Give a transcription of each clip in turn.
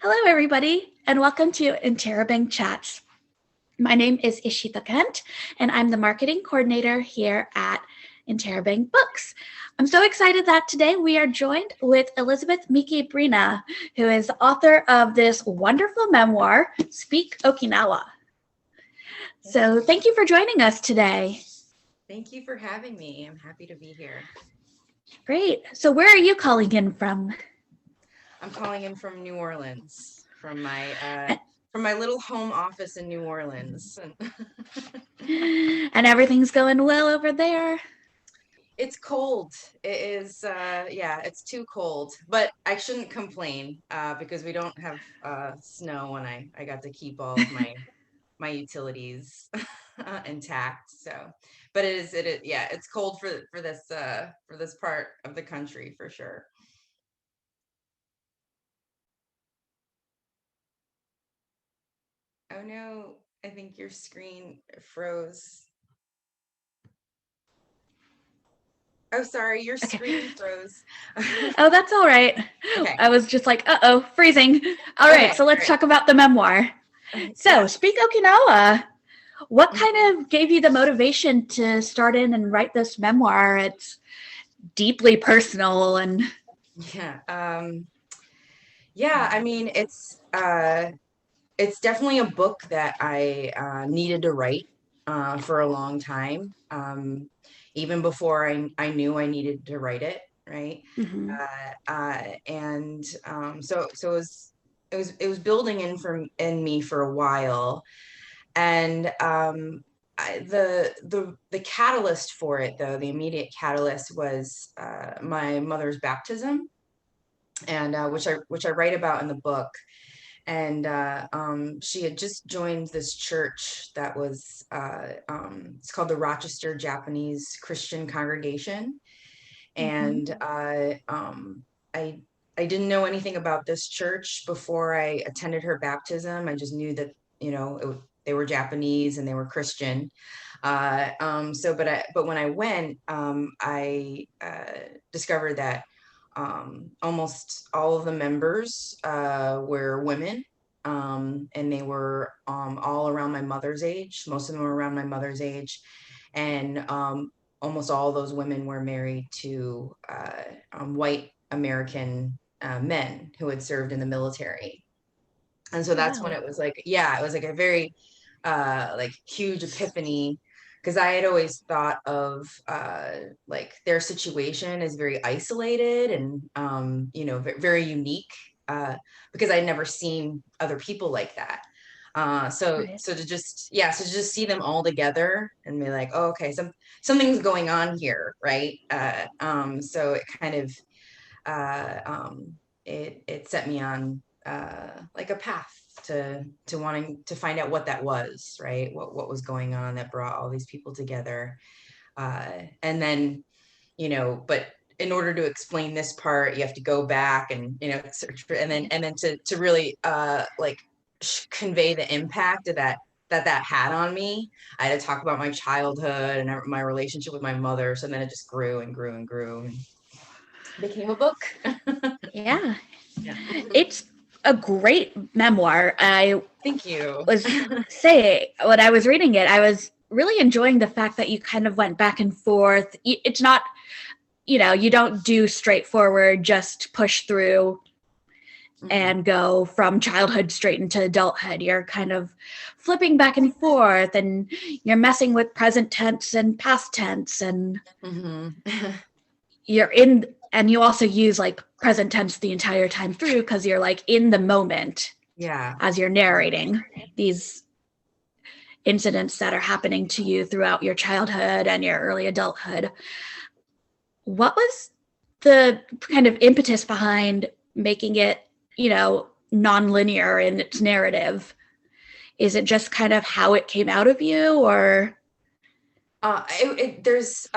Hello, everybody, and welcome to Interabang Chats. My name is Ishita Kent, and I'm the marketing coordinator here at Interabang Books. I'm so excited that today we are joined with Elizabeth Miki Brina, who is the author of this wonderful memoir, Speak Okinawa. So thank you for joining us today. Thank you for having me. I'm happy to be here. Great. So where are you calling in from? I'm calling in from New Orleans, from my little home office in New Orleans. And everything's going well over there? It's cold. It is it's too cold, but I shouldn't complain because we don't have snow and I got to keep all of my utilities intact. So, but it's cold for this part of the country for sure. Oh no, I think your screen froze. Oh, sorry, your Okay. screen froze. Oh, that's all right. Okay. I was just like, uh-oh, freezing. All right, Okay. so let's talk about the memoir. So, Yes. Speak Okinawa. What Mhm. kind of gave you the motivation to start in and write this memoir? It's deeply personal and Yeah. Yeah, I mean, it's definitely a book that I needed to write for a long time. Even before I knew I needed to write it, right? mm-hmm. And so it was building in me for a while. And the catalyst for it, though, the immediate catalyst was my mother's baptism, and which I write about in the book. And she had just joined this church that was it's called the Rochester Japanese Christian Congregation. Mm-hmm. And I I didn't know anything about this church before I attended her baptism. I just knew that they were Japanese and they were Christian. But when I went, I discovered that almost all of the members were women. And they were all around my mother's age. Most of them were around my mother's age. And almost all those women were married to white American men who had served in the military. And so that's when Wow. it was like, yeah, it was like a very like huge epiphany, because I had always thought of like their situation as very isolated and very unique, because I'd never seen other people like that. Right. So to just see them all together and be like, oh, okay, something's going on here, right? So it kind of it set me on like a path to wanting to find out what that was, right? What was going on that brought all these people together. And then, but in order to explain this part, you have to go back and, search for, and then to really like convey the impact of that had on me. I had to talk about my childhood and my relationship with my mother. So then it just grew and grew and grew and became a book. Yeah. Yeah. It's a great memoir. I Thank you. was saying when I was reading it, I was really enjoying the fact that you kind of went back and forth. It's not, you don't do straightforward, just push through Mhm. and go from childhood straight into adulthood. You're kind of flipping back and forth and you're messing with present tense and past tense and Mhm. you're in and you also use like present tense the entire time through because you're like in the moment Yeah. as you're narrating these incidents that are happening to you throughout your childhood and your early adulthood. What was the kind of impetus behind making it, non-linear in its narrative? Is it just kind of how it came out of you or There's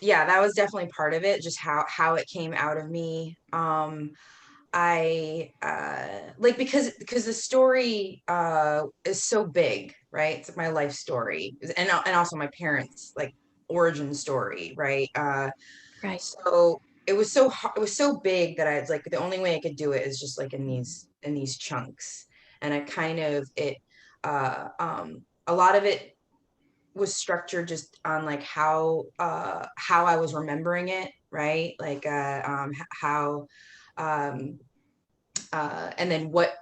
yeah, that was definitely part of it, just how it came out of me. I like because the story is so big, right? It's my life story, and also my parents' like origin story, right? right? So it was so it was so big that I was like, the only way I could do it is just like in these chunks. And I kind of a lot of it was structured just on like how I was remembering it, right? Like how um and then what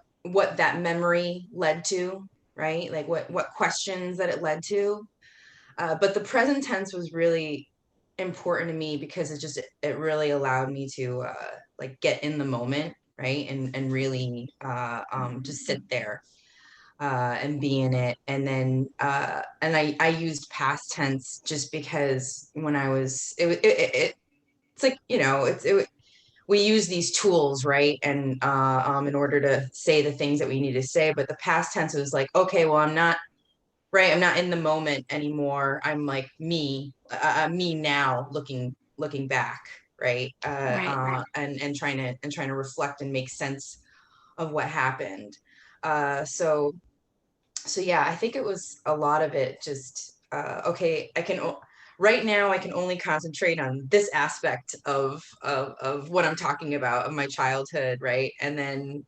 that memory led to, right? Like what questions that it led to. But the present tense was really important to me because it really allowed me to like get in the moment, right? And really just sit there and be in it. And then and I used past tense just because when I was it's like, you know, we use these tools, right? And in order to say the things that we need to say. But the past tense was like, okay, well, I'm not right. I'm not in the moment anymore. I'm like me now, looking back, right? Right. And trying to reflect and make sense of what happened. So yeah, I think it was a lot of it. Just okay, right now I can only concentrate on this aspect of what I'm talking about of my childhood, right? And then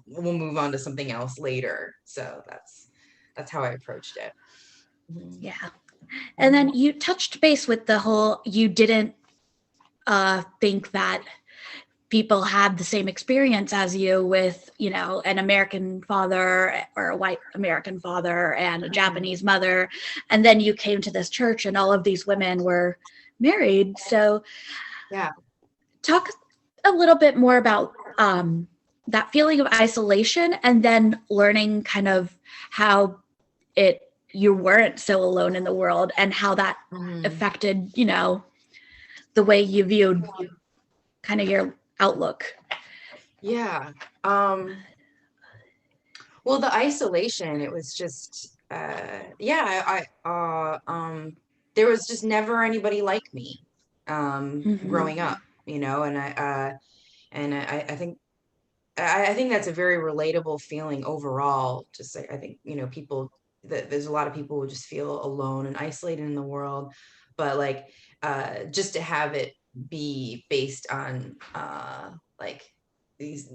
we'll move on to something else later. So that's how I approached it. Mhm. Yeah. And then you touched base with the whole, you didn't think that people had the same experience as you with, you know, an American father or a white American father and a Japanese mother. And then you came to this church and all of these women were married. So Yeah. talk a little bit more about that feeling of isolation and then learning kind of how it you weren't so alone in the world and how that Mhm. affected, you know, the way you viewed kind of your outlook. Yeah. Um, well, the isolation, it was just, yeah, there was just never anybody like me, Mm-hmm. growing up, you know, and I think, I think that's a very relatable feeling overall. Just like, I think, you know, people that there's a lot of people who just feel alone and isolated in the world, but like, just to have it be based on, like these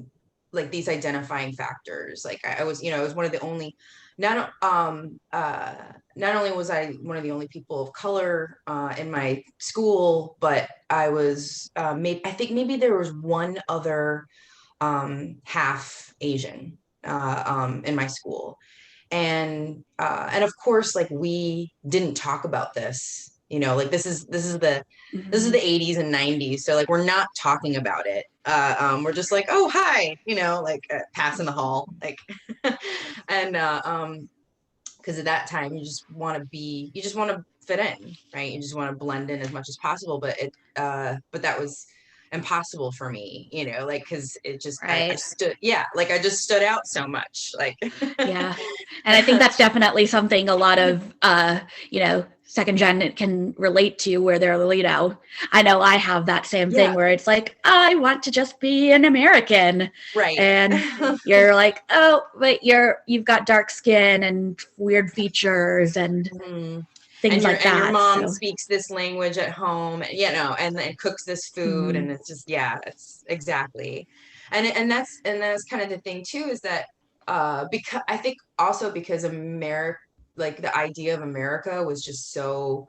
these identifying factors. Like I was, you know, I was one of the only, not not only was I one of the only people of color in my school, but I was maybe I think maybe there was one other half Asian in my school, and of course, like we didn't talk about this. You know, like this is Mm-hmm. the 80s and 90s, so like we're not talking about it. We're just like, oh hi, you know, like passing the hall, like, and because at that time you just want to fit in, right? You just want to blend in as much as possible, but that was impossible for me, you know, like because it just I Right. stood, yeah, like I just stood out so much, like. Yeah. And I think that's definitely something a lot of, you know, second gen can relate to where they're, you know I have that same thing Yeah, where it's like, I want to just be an American. right. And you're like, oh, but you've got dark skin and weird features and Mhm. things like And your that. mom So, speaks this language at home, you know, and cooks this food, mm-hmm. and it's just, yeah, it's exactly. And that's kind of the thing too, is that because I think also because America, like the idea of America was just so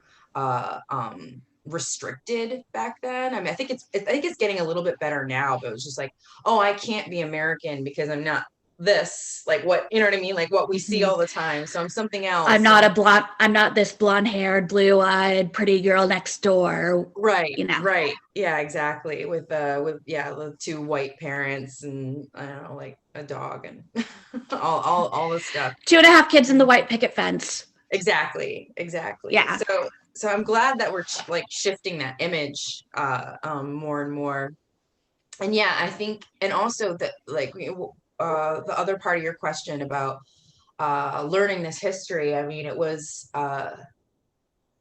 restricted back then. I mean, I think it's getting a little bit better now, but it was just like, oh, I can't be American because I'm not this, like what, you know what I mean, like what we see Mm-hmm. all the time, so I'm something else. And I'm not this blonde haired, blue eyed, pretty girl next door, right, you know. right. Yeah, exactly. With yeah, the two white parents and I don't know, like a dog and all the stuff. 2.5 kids in the white picket fence. Exactly, exactly. Yeah. So I'm glad that we're like shifting that image more and more. And yeah, I think, and also that like the other part of your question about learning this history, I mean, it was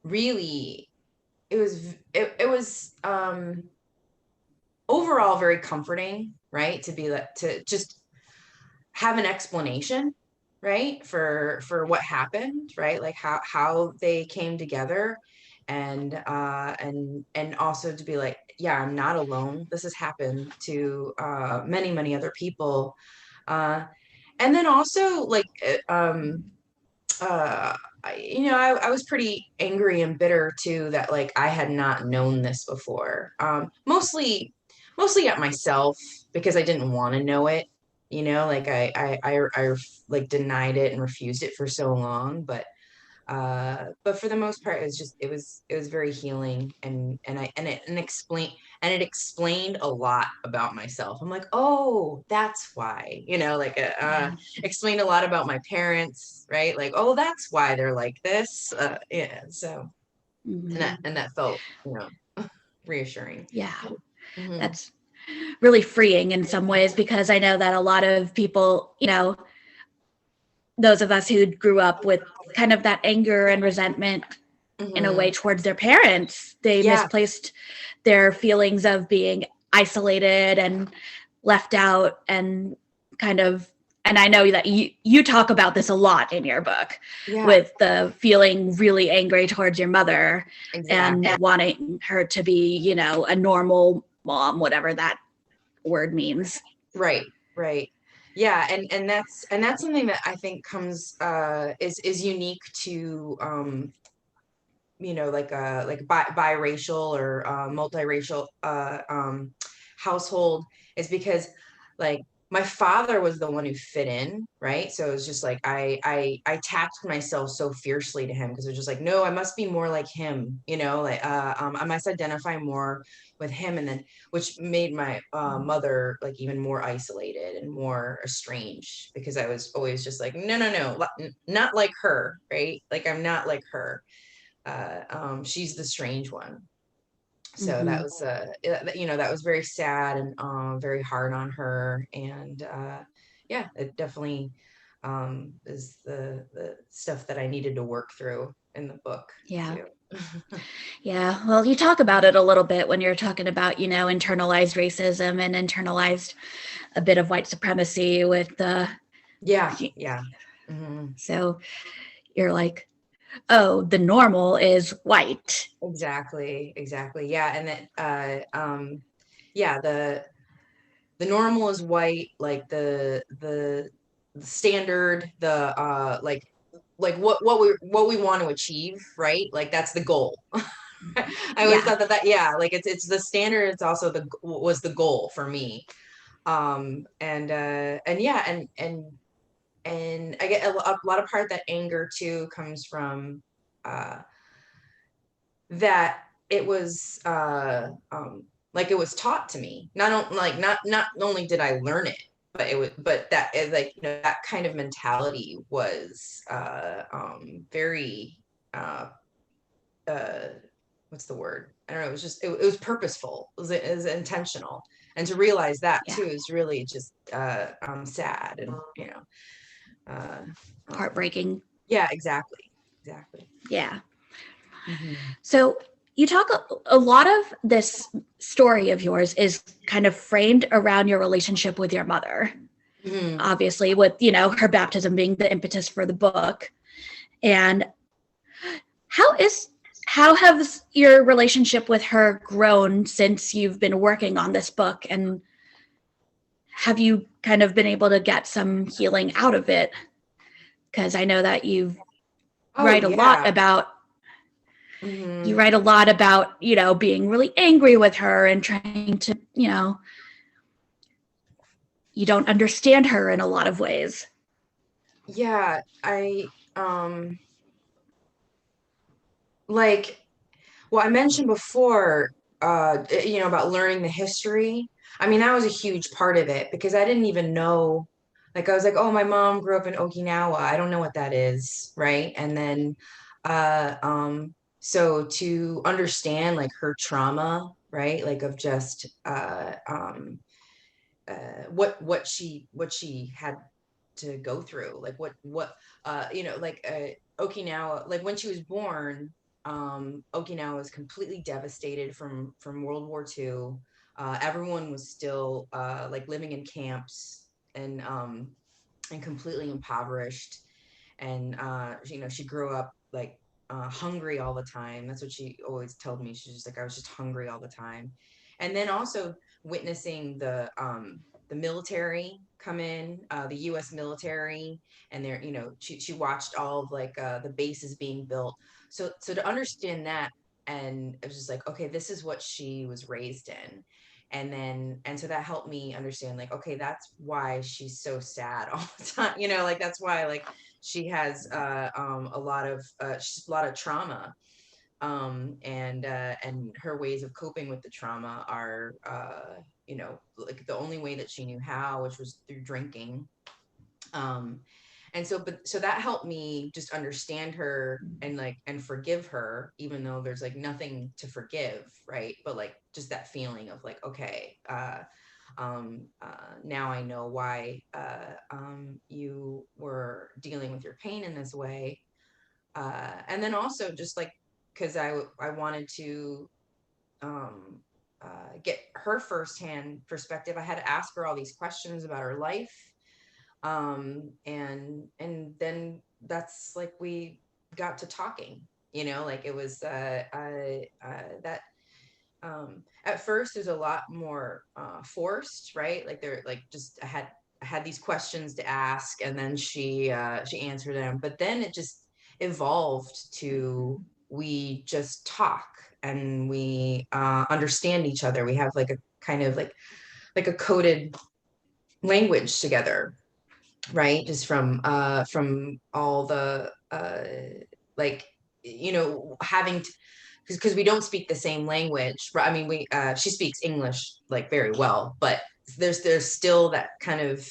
really it was overall very comforting, right? To be like to just have an explanation, right? For what happened, right? Like how they came together. and also to be like, yeah, I'm not alone. This has happened to many other people. And then also like I was pretty angry and bitter too that like I had not known this before. Mostly at myself because I didn't want to know it. Like I like denied it and refused it for so long, but for the most part it was very healing, and it explained a lot about myself. I'm like, oh, that's why, like Yeah. explained a lot about my parents, right? Like, oh, that's why they're like this. Yeah, so Hmm. and that felt, reassuring. Yeah. Hmm. That's really freeing in some ways, because I know that a lot of people, those of us who grew up with kind of that anger and resentment in a way Hmm. towards their parents, they Yeah. misplaced their feelings of being isolated and left out, and kind of, and I know that you talk about this a lot in your book, Yeah, with the feeling really angry towards your mother and exactly. wanting her to be, a normal mom, whatever that word means. Right, right. Yeah, and that's something that I think comes is unique to like biracial or multiracial household, is because like my father was the one who fit in, right? So it was just like I attached myself so fiercely to him because it was just like, no, I must be more like him, like I must identify more with him, and then which made my mother like even more isolated and more estranged because I was always just like, no, no, no, not like her, right? Like I'm not like her. She's the strange one. So that Mm-hmm. was that was very sad and very hard on her, and yeah, it definitely is the stuff that I needed to work through in the book Yeah. too. Yeah. Well, you talk about it a little bit when you're talking about, internalized racism and internalized a bit of white supremacy with the, Yeah, yeah. Hmm. so you're like, oh, the normal is white. Exactly, yeah. And then yeah, the normal is white, like the standard, the like what we want to achieve, right? Like that's the goal. I always Yeah. thought that yeah, like it's the standard, it's also was the goal for me. And yeah, and I get a lot of part that anger too comes from uh that it was like it was taught to me. Not only did I learn it, but that like that kind of mentality was very uh uh what's the word? I don't know. It was just it was purposeful. It was intentional. And to realize that Yeah. too is really just sad, and uh um Heartbreaking. yeah, exactly. Yeah. Hmm. So you talk a lot of this story of yours is kind of framed around your relationship with your mother, Hmm. obviously, with, her baptism being the impetus for the book. And how is how has your relationship with her grown since you've been working on this book, and have you kind of been able to get some healing out of it? Because I know that Oh write a lot yeah. about you Hmm. write a lot about, being really angry with her and trying to, you don't understand her in a lot of ways. Yeah, like, well, I mentioned before, about learning the history. I mean, that was a huge part of it because I didn't even know. Like, I was like, oh, my mom grew up in Okinawa. I don't know what that is, right? And then, so to understand like her trauma, right? Like of just what she had to go through, like what like Okinawa, like when she was born, Okinawa was completely devastated from World War II. Everyone was still like living in camps, and completely impoverished, and she grew up like hungry all the time. That's what she always told me. She's just like, I was just hungry all the time. And then also witnessing the military come in, the U.S. military, and they're, she watched all of like the bases being built. So to understand that, and it was just like, okay, this is what she was raised in. And so that helped me understand, like, okay, that's why she's so sad all the time, like that's why, like, she has a lot of trauma, and her ways of coping with the trauma are like the only way that she knew how, which was through drinking. So that helped me just understand her and forgive her, even though there's like nothing to forgive, right? But like just that feeling of like, okay, now I know why you were dealing with your pain in this way. And then also just like, because I wanted to get her firsthand perspective, I had to ask her all these questions about her life. And then that's like, we got to talking, like it was that at first there's a lot more forced, right? Like they're like, just I had these questions to ask, and then she answered them, but then it just evolved to, we just talk and we understand each other. We have like a kind of like a coded language together, right? Just from all the like, having to, because we don't speak the same language, right? I mean, we she speaks English like very well, but there's still that kind of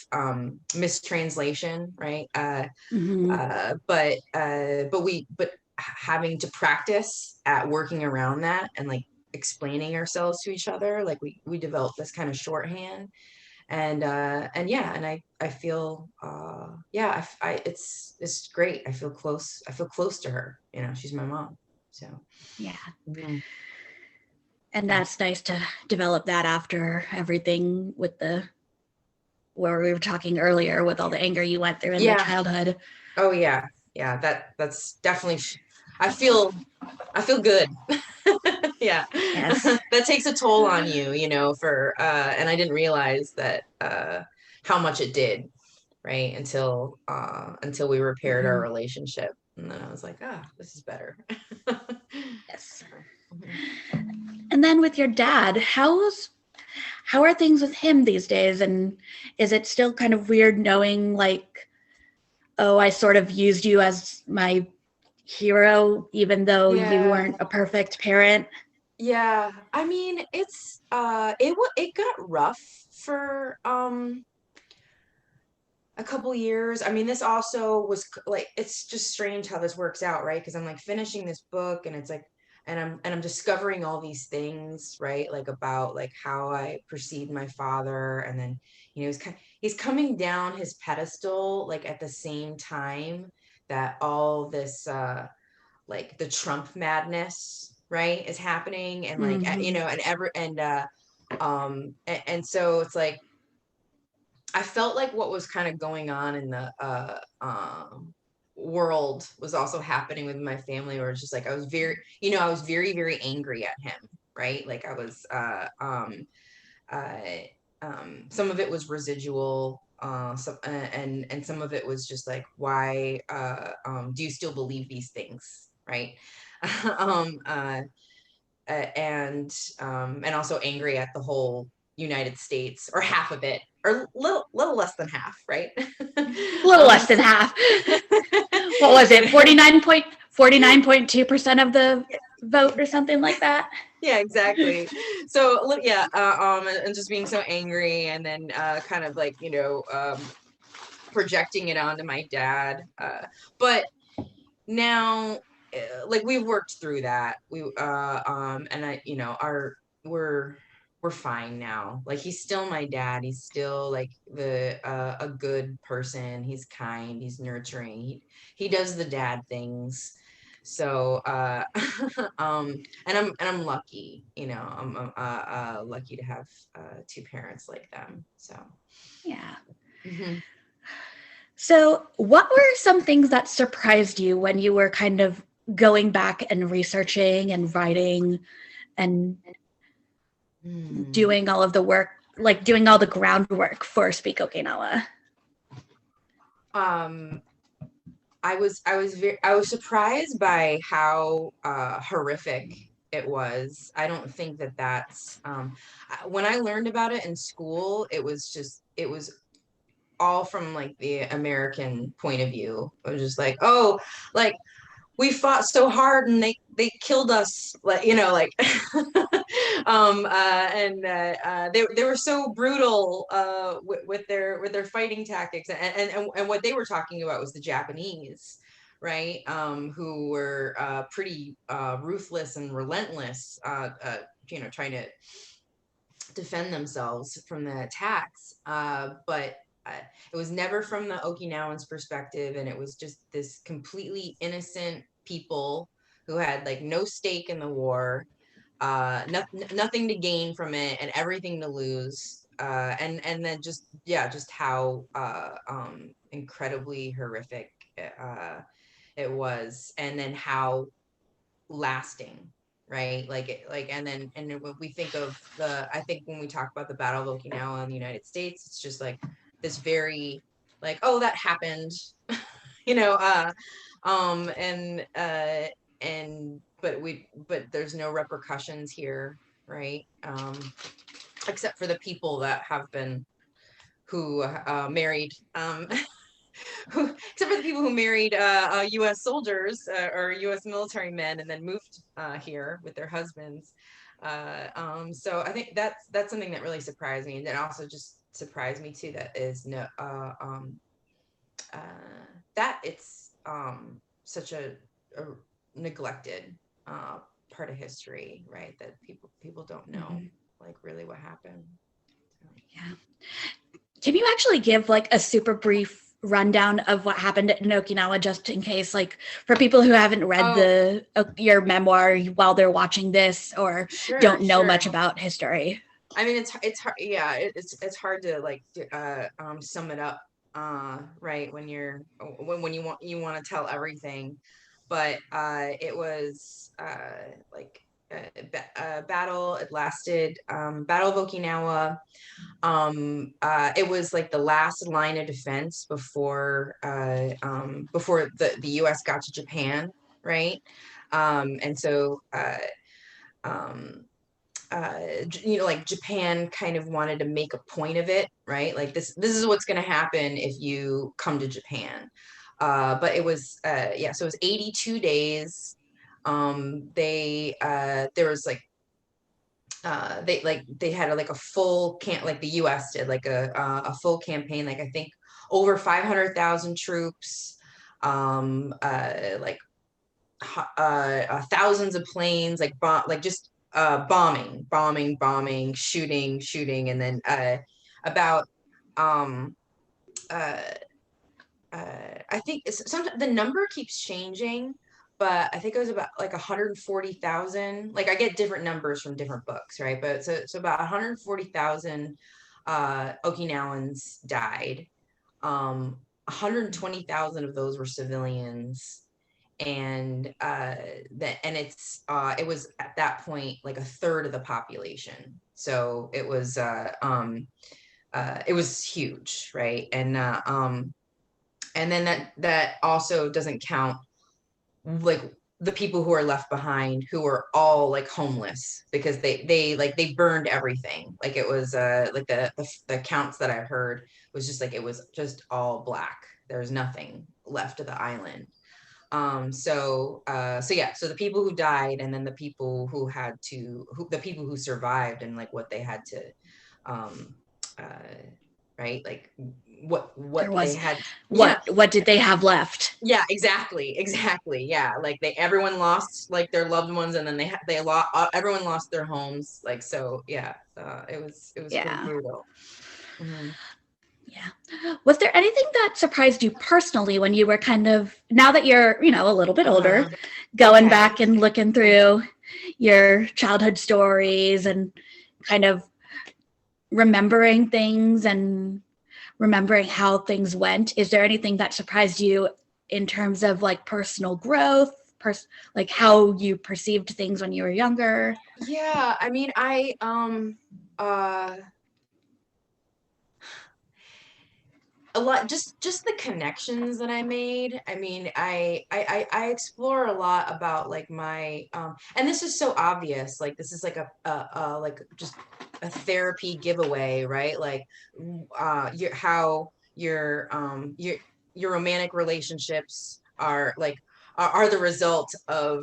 mistranslation, right? Mm-hmm. But having to practice at working around that, and like explaining ourselves to each other, like we developed this kind of shorthand. And yeah, and I feel yeah, it's great. I feel close to her, she's my mom. So Yeah. mhm. And that's nice to develop that after everything with where we were talking earlier with all the anger you went through in the Yeah. childhood. Oh yeah. Yeah, that's definitely, I feel good. Yeah. Yes. That takes a toll on you, for and I didn't realize that how much it did, right? Until we repaired our Mm-hmm. relationship. And then I was like, this is better. Yes. Mhm. And then with your dad, how are things with him these days? And is it still kind of weird knowing like, oh, I sort of used you as my hero, even though you Yeah. weren't a perfect parent? Yeah. I mean, it got rough for a couple years. I mean, this also was like, it's just strange how this works out, right? Because I'm like finishing this book, and it's like, and I'm discovering all these things, right? Like about like how I perceived my father, and then he's coming down his pedestal like at the same time that all this like the Trump madness, right, is happening, and like Mm-hmm. and so it's like, I felt like what was kind of going on in the world was also happening with my family, where it's just like, I was very, very angry at him, right? Like I was, uh, some of it was residual, and some of it was just like, why do you still believe these things, right? um, uh, and also angry at the whole United States, or half of it, or little less than half, right? A little less than So, half. What was it? 49.2% of the vote or something like that? yeah, exactly. So yeah, and just being so angry, and then kind of like, projecting it onto my dad. But now, like, we've worked through that. And we're fine now. Like, he's still my dad. He's still like a good person. He's kind, he's nurturing. He does the dad things. So and I'm lucky, lucky to have two parents like them. So Yeah. mhm. So, what were some things that surprised you when you were kind of going back and researching and writing and doing all of the work, like doing all the groundwork for Speak Okinawa? I was surprised by how horrific it was. I don't think that that's when I learned about it in school, it was all from like the American point of view. It was just like, oh, like we fought so hard and they killed us, like, you know, like they were so brutal with their fighting tactics, and what they were talking about was the Japanese, right, who were pretty ruthless and relentless, you know, trying to defend themselves from the attacks, but it was never from the Okinawans' perspective, and it was just this completely innocent people who had like no stake in the war, nothing to gain from it, and everything to lose. And then just, yeah, just how incredibly horrific it was, and then how lasting, right? And then when we think of I think when we talk about the Battle of Okinawa in the United States, it's just like this very like, oh, that happened, you know, um, and uh, but there's no repercussions here, right? Except for the people that have been who married except for the people who married U.S. soldiers or U.S. military men and then moved here with their husbands. So I think that's something that really surprised me, and then also just surprised me too. That is no uh, that it's such a neglected part of history, right? That people don't know like really what happened. So. Yeah. Can you actually give like a super brief rundown of what happened in Okinawa, just in case, like for people who haven't read your memoir while they're watching this or don't know much about history? I mean, it's hard. Yeah, it's hard to like sum it up, right? When you want to tell everything, but it was like a battle. It lasted, Battle of Okinawa. It was like the last line of defense before the U.S. got to Japan, right? And so you know, like Japan kind of wanted to make a point of it, right? Like this is what's going to happen if you come to Japan. But it was yeah, so it was 82 days. There was like they had like a full camp, like the U.S. did, like a full campaign, like I think over 500,000 troops, like thousands of planes, like just bombing, shooting, and then about uh, I think sometimes the number keeps changing, but I think it was about like 140,000. Like I get different numbers from different books, right? But so about 140,000 Okinawans died. 120,000 of those were civilians, and it was at that point like a third of the population. So it was huge, right? And then that also doesn't count like the people who are left behind, who are all like homeless because they burned everything. Like it was like the counts that I heard was just like it was just all black. There's nothing left of the island. So yeah, so the people who died, and then the people the people who survived, and like what they had to um right, like what they had. What did they have left? Yeah, exactly, yeah, like everyone lost like their loved ones, and then they lost, everyone lost their homes, like, so yeah, it was pretty brutal. Mm-hmm. Yeah. Was there anything that surprised you personally when you were kind of, now that you're, you know, a little bit older, going back and looking through your childhood stories and kind of remembering things and remembering how things went? Is there anything that surprised you in terms of like personal growth, like how you perceived things when you were younger? Yeah, I mean, uh a lot, just the connections that I made. I mean, I explore a lot about like my and this is so obvious, like this is like a like just a therapy giveaway, right? Like how your romantic relationships are like are the result of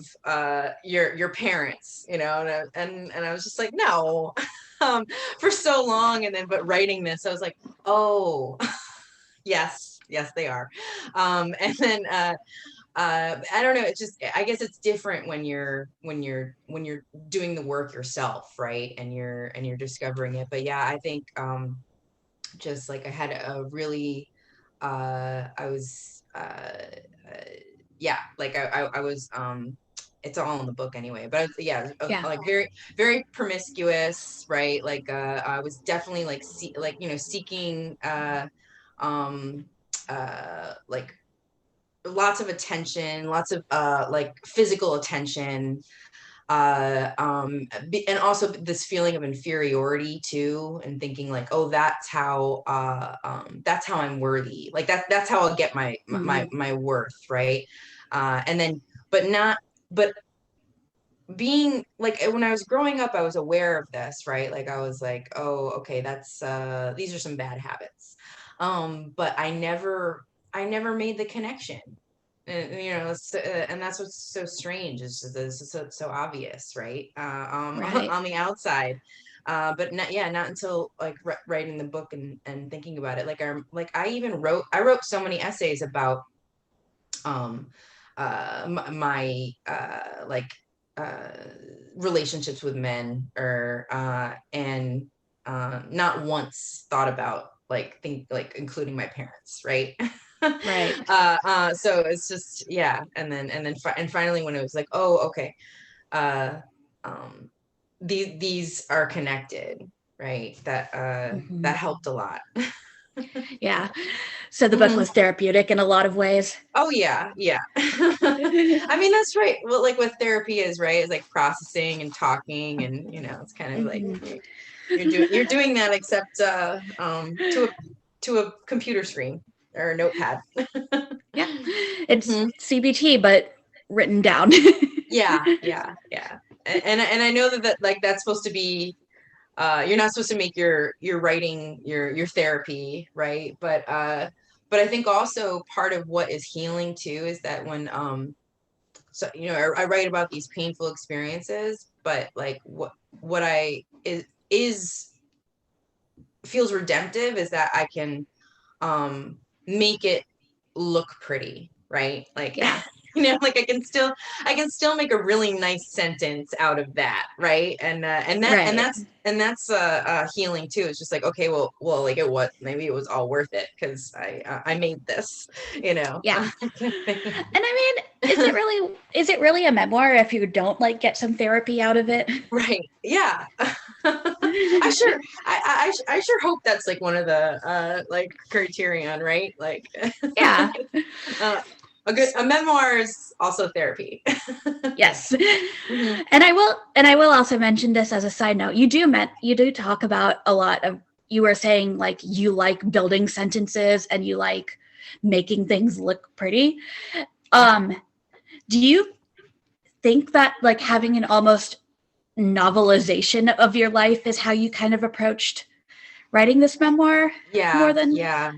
your parents, you know. And I was just like, no. um for so long, and then but writing this, I was like, oh, yes, yes, they are. And then I don't know. It's just, I guess it's different when you're doing the work yourself, right? And you're discovering it. But yeah, I think just like I had a really I was yeah, like I was it's all in the book anyway, but yeah, Yeah. like very, very promiscuous, right? Like I was definitely like seeking um like lots of attention, lots of like physical attention, and also this feeling of inferiority too, and thinking like, oh, that's how I'm worthy, like that's how I'll get Mm-hmm. my worth, right? And then but not but being like, when I was growing up, I was aware of this, right? Like I was like, oh, okay, that's these are some bad habits. But I never made the connection. And and that's what's so strange, is that this is so obvious, right? Right. On the outside. But not, yeah, not until like writing the book and thinking about it. I wrote so many essays about um my like uh relationships with men, or and not once thought about like think like including my parents, right? Right. So it's just, yeah, and finally when it was like, oh, okay, uh um these are connected, right? That Hmm. helped a lot. Yeah. So the book Mhm. was therapeutic in a lot of ways. Oh yeah, yeah. I mean, that's right. Well, like what therapy is, right? It's like processing and talking, and it's kind of like Hmm. you're doing that, except to a computer screen or a notepad. Yeah. It's Hmm. CBT, but written down. Yeah, yeah, yeah. And I know that like that's supposed to be, you're not supposed to make your writing your therapy, right? But I think also part of what is healing too is that when so I write about these painful experiences, but like what I is feels redemptive is that I can make it look pretty, right? Like Yeah. like I can still make a really nice sentence out of that, right? Right. And that's healing too. It's just like, okay, well, like maybe it was all worth it because I made this, you know. Yeah. Kind of thing. And I mean, is it really a memoir if you don't like get some therapy out of it? Right. Yeah. I sure I sure hope that's like one of the like criterion, right? Like Yeah. uh, a memoir is also therapy. Yes. Hmm. And I will also mention this as a side note. You do talk about a lot of, you were saying like you like building sentences and you like making things look pretty. Um do you think that like having an almost novelization of your life is how you kind of approached writing this memoir more Yeah, than? yeah.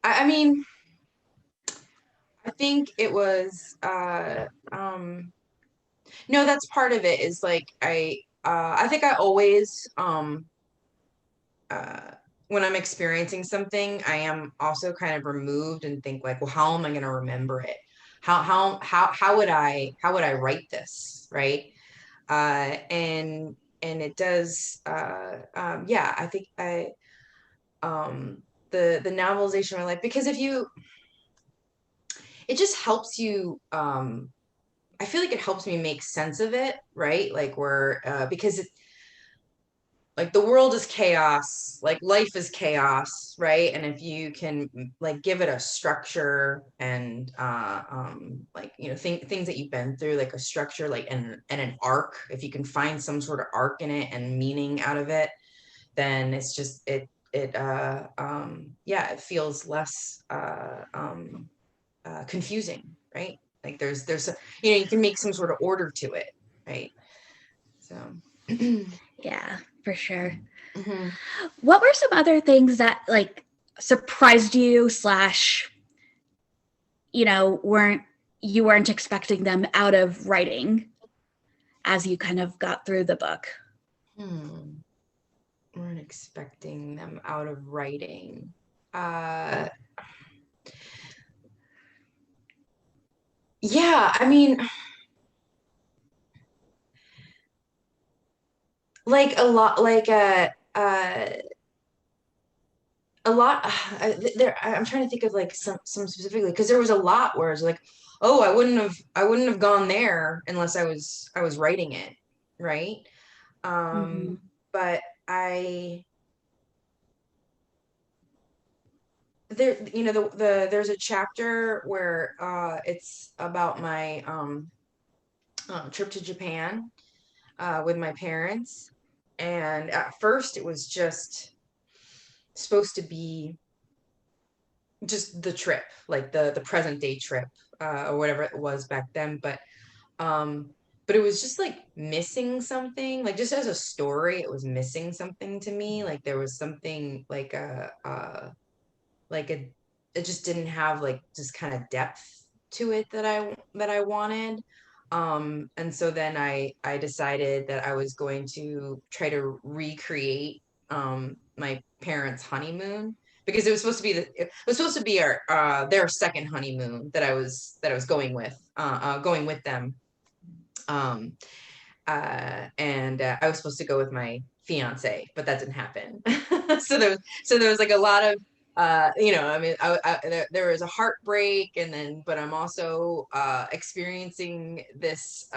I mean, I think it was no, that's part of it, is like I think I always uh when I'm experiencing something, I am also kind of removed and think like, well, how am I going to remember it? How would I write this, right? And it does yeah, I think I the novelization of my life, because if you it just helps you, I feel like it helps me make sense of it, right? Like, where because like the world is chaos, like life is chaos, right? And if you can like give it a structure and like, you know, things that you've been through, like a structure, like and an arc, if you can find some sort of arc in it and meaning out of it, then it's just yeah, it feels less confusing, right? Like there's you know, you can make some sort of order to it, right? So Yeah, for sure. mm-hmm. What were some other things that like surprised you slash, you know, weren't expecting them out of writing as you kind of got through the book? Weren't expecting them out of writing. Yeah, I mean, like a lot, like a lot. There, I'm trying to think of like some specifically, because there was a lot where it's like, oh, I wouldn't have gone there unless I was writing it, right? Mm-hmm. But I there, you know, there's a chapter where it's about my trip to Japan with my parents. And at first it was just supposed to be just the trip, like the present day trip, or whatever it was back then. Um, but it was just like missing something, like just as a story, it was missing something to me. Like there was something like it just didn't have like just kind of depth to it that I wanted. And so then I decided that I was going to try to recreate my parents' honeymoon, because it was supposed to be our their second honeymoon that I was going with them. Um, and I was supposed to go with my fiance, but that didn't happen. So there was like a lot of you know, I mean, there was a heartbreak, and then, but I'm also experiencing this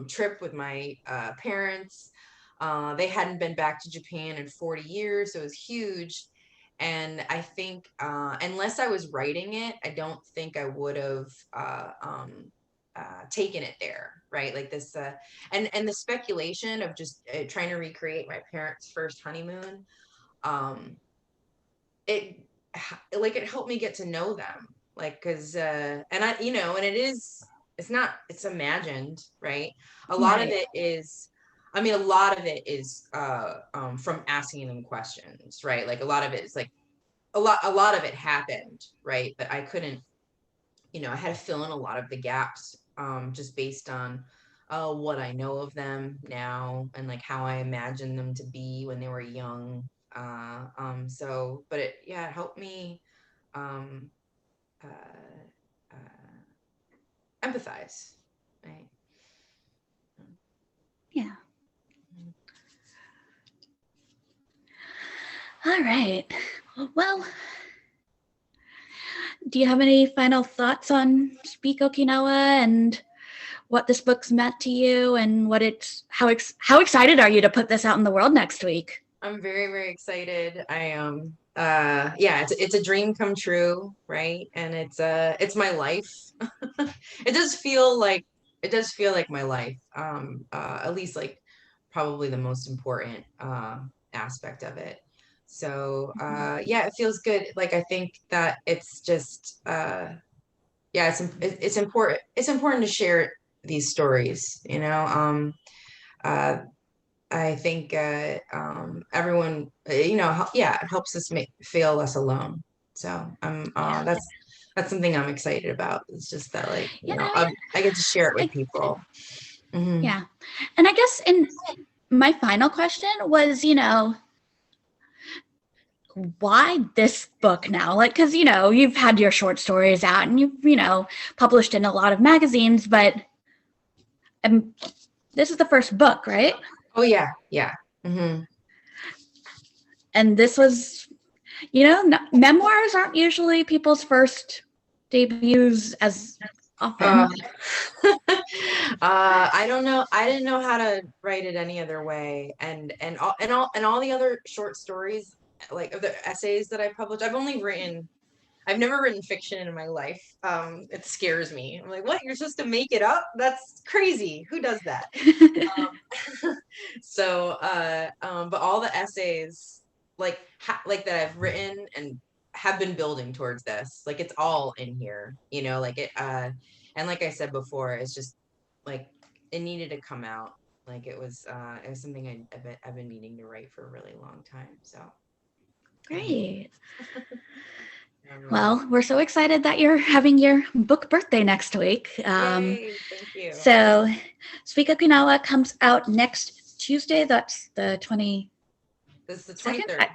trip with my parents. They hadn't been back to Japan in 40 years, so it was huge. And I think unless I was writing it, I don't think I would have taken it there, right? Like this, and the speculation of just trying to recreate my parents' first honeymoon, um, it like it helped me get to know them, like because and I, you know, and it's not, it's imagined, right? A lot of Right. it is, I mean, a lot of it is from asking them questions, right? Like a lot of it is like a lot of it happened, right? But I couldn't, you know, I had to fill in a lot of the gaps just based on what I know of them now, and like how I imagined them to be when they were young. So, but it, yeah, it helped me um, uh, uh, empathize, right? Yeah. All right. Well, do you have any final thoughts on Speak Okinawa and what this book's meant to you, and what it's how excited are you to put this out in the world next week? I'm very, very excited. I yeah, it's a dream come true, right? And it's my life. It does feel like my life. At least like probably the most important aspect of it. So yeah, it feels good. Like I think that it's just yeah, it's important to share these stories, you know. Uh I think everyone, you know, yeah, it helps us feel less alone. So I'm Yeah. that's something I'm excited about. It's just that, like, You you know, know, I get to share it with I, people. Hmm. yeah. And I guess in my final question was, you know, why this book now? Like, because, you know, you've had your short stories out and you've, you know, published in a lot of magazines, but um, this is the first book, right? Oh yeah, yeah. Hmm. And this was, you know, memoirs aren't usually people's first debuts as often? I don't know. I didn't know how to write it any other way. And all the other short stories, like the essays that I published, I've never written fiction in my life. It scares me. I'm like, what? You're supposed to make it up? That's crazy. Who does that? But all the essays, like that I've written and have been building towards this, like it's all in here, like it. And like I said before, it's just like it needed to come out. Like it was something I've been needing to write for a really long time. So Great. Well, we're so excited that you're having your book birthday next week. Yay, thank you. So, Speak Okinawa comes out next Tuesday. That's the 20. This is the 23rd.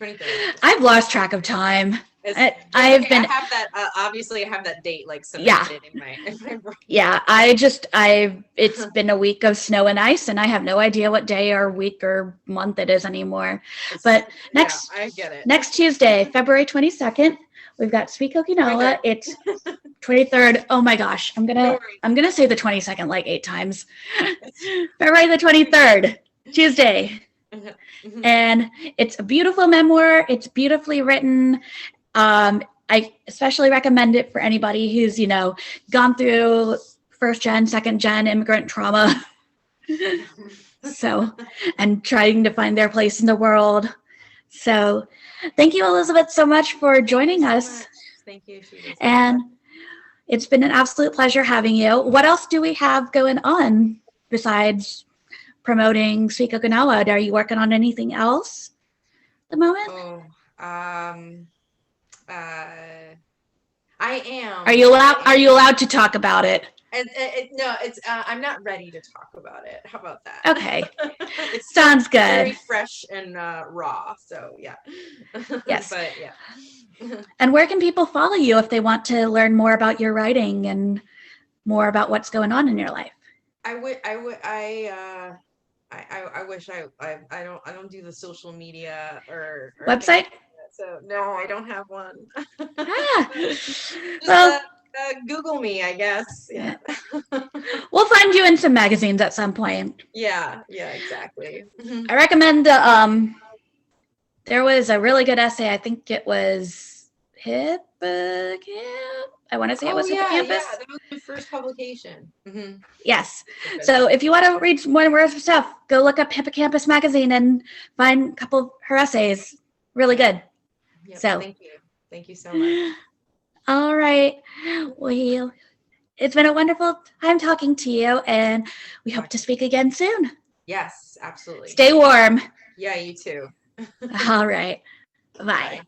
23rd. I've lost track of time. I have that. Obviously, I have that date like cemented in my brain. Yeah, it's been a week of snow and ice, and I have no idea what day or week or month it is anymore. But I get it. Next Tuesday, February 22nd, we've got Speak Okinawa. It's 23rd. Oh my gosh, I'm gonna say the 22nd like 8 times. February the 23rd, Tuesday. And it's a beautiful memoir. It's beautifully written. I especially recommend it for anybody who's, gone through first gen, second gen immigrant trauma. And trying to find their place in the world. So thank you, Elizabeth, so much for joining us. Thank you, Ishita. And it's been an absolute pleasure having you. What else do we have going on besides promoting Speak Okinawa? Are you working on anything else at the moment? I am. Are you allowed to talk about it? No, I'm not ready to talk about it. How about that? Okay. It sounds good. Very fresh and raw. So yeah. Yes. But yeah. And where can people follow you if they want to learn more about your writing and more about what's going on in your life? I wish I don't do the social media or website. So no, I don't have one. Well, Google me, I guess. Yeah. We'll find you in some magazines at some point. Yeah, exactly. I recommend there was a really good essay. I think it was Hippocamp. I want to say it was Hippocampus. Yeah, that was the first publication. Mm-hmm. Yes. So if you want to read more of her stuff, go look up Hippocampus magazine and find a couple of her essays. Really good. Yep, so thank you so much. All right. Well, it's been a wonderful time talking to you, and we hope to speak again soon. Yes, absolutely. Stay warm. Yeah, you too. All right. Bye.